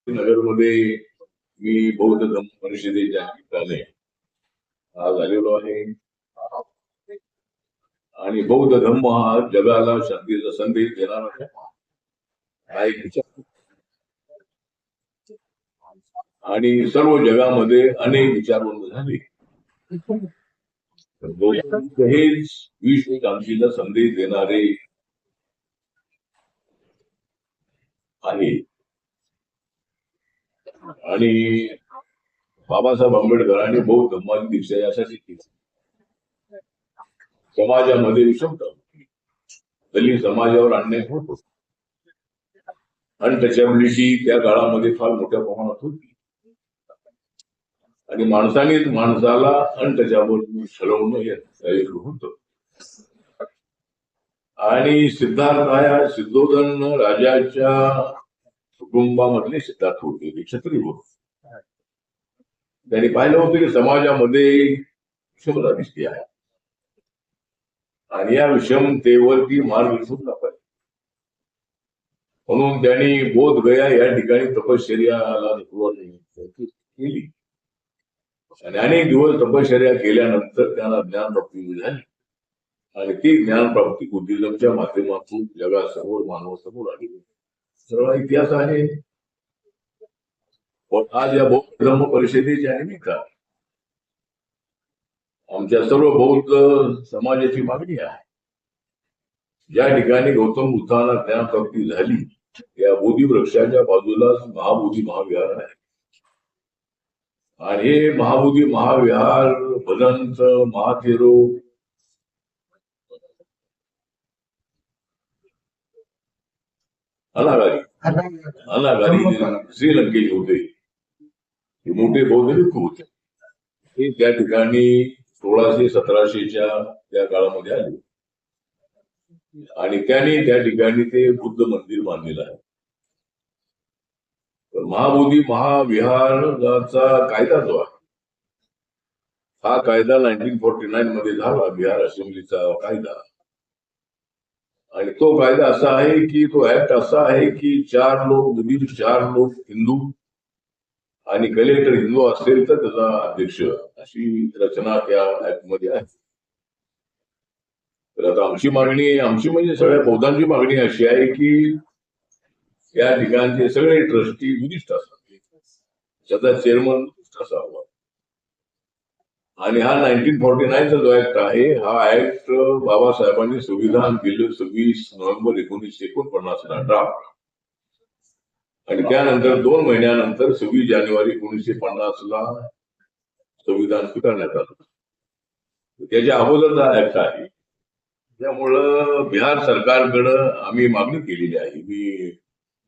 नगरमध्ये मी बौद्ध धम्म परिषदेच्या निमित्ताने आज आलेलो आहे आणि बौद्ध धम्म हा जगाला शांतीचा संदेश देणारा हा एक विचार आणि सर्व जगामध्ये अनेक विचारवंत झाले. हेच विश्व शांतीचा संदेश देणारे आहे आणि बाबासाहेब आंबेडकरांनी बौद्ध धम्माची दीक्षा यासाठी केली. समाजामध्ये विषमता होती, दलित समाजावर अन्याय होत होता, अनटचॅबिलिटी त्या काळामध्ये फार मोठ्या प्रमाणात होती आणि माणसानेच माणसाला अनटचॅबल ठरवणं होत. आणि सिद्धार्थ सिद्धोधन राजाच्या कुटुंबामधले सिद्धार्थ होते, ते क्षत्रिय होते. त्यांनी पाहिलं होतं की समाजामध्ये विषमता दिसते आहे आणि या विषमतेवरती मार्ग शोधला पाहिजे. म्हणून त्यांनी बोधगया या ठिकाणी तपश्चर्याला सुरुवात केली आणि अनेक दिवस तपश्चर्या केल्यानंतर त्यांना ज्ञानप्राप्ती झाली आणि ती ज्ञानप्राप्ती बुद्धिझमच्या माध्यमातून जगासमोर मानवासमोर आली. सर्व इतिहास आहे. आज या बौद्ध धम्म परिषदेच्या निमित्ताने आमच्या सर्व बौद्ध समाजाची मागणी आहे, ज्या ठिकाणी गौतम बुद्धांना ज्ञानप्राप्ती झाली त्या बोधी वृक्षाच्या बाजूला महाबोधी महाविहार आहे आणि हे महाबोधी महाविहार भदंत महाथेरो अनागारी श्रीलंकेचे होते, हे मोठे बौद्ध भिक्खू होते. हे त्या ठिकाणी 1600-1700च्या त्या काळामध्ये आले आणि त्यांनी त्या ठिकाणी ते बुद्ध मंदिर बांधलेलं आहे. महाबोधी महाविहाराचा कायदा जो आहे हा कायदा 1949 मध्ये झाला, बिहार असेंब्लीचा कायदा. आणि तो कायदा असा आहे की तो ऍक्ट असा आहे की 4 लोक हिंदू आणि कलेक्टर हिंदू असेल तर त्याचा अध्यक्ष, अशी रचना त्या ऍक्ट मध्ये आहे. तर आता आमची म्हणजे सगळ्या बौद्धांची मागणी अशी आहे की या ठिकाणचे सगळे ट्रस्टी बुद्धिस्ट असतात, त्याचा चेअरमन असावा. आणि हा 1949चा जो ऍक्ट आहे हा ऍक्ट बाबासाहेबांनी संविधान दिलं 26 नोव्हेंबर 1949 ला ड्राफ्ट आणि त्यानंतर 2 महिन्यानंतर 26 जानेवारी 1950 ला संविधान स्वीकारण्यात आलं. त्याच्या अगोदरचा ऍक्ट आहे. त्यामुळं बिहार सरकारकडं आम्ही मागणी केलेली आहे. मी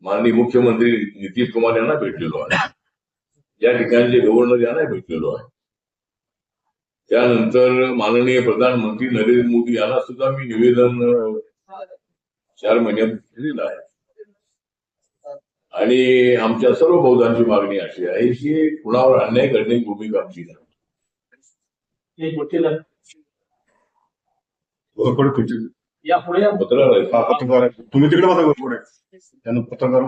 माननीय मुख्यमंत्री नितीश कुमार यांना भेटलेलो आहे, या ठिकाणचे गव्हर्नर यांना भेटलेलो आहे, त्यानंतर माननीय प्रधानमंत्री नरेंद्र मोदी यांना सुद्धा मी निवेदन 4 महिन्यात दिलेलं आहे. आणि आमच्या सर्व बौद्धांची मागणी अशी आहे की कुणावर अन्याय करण्याची भूमिका आमची नाही. तुम्ही तिकडे बघा, पत्रकार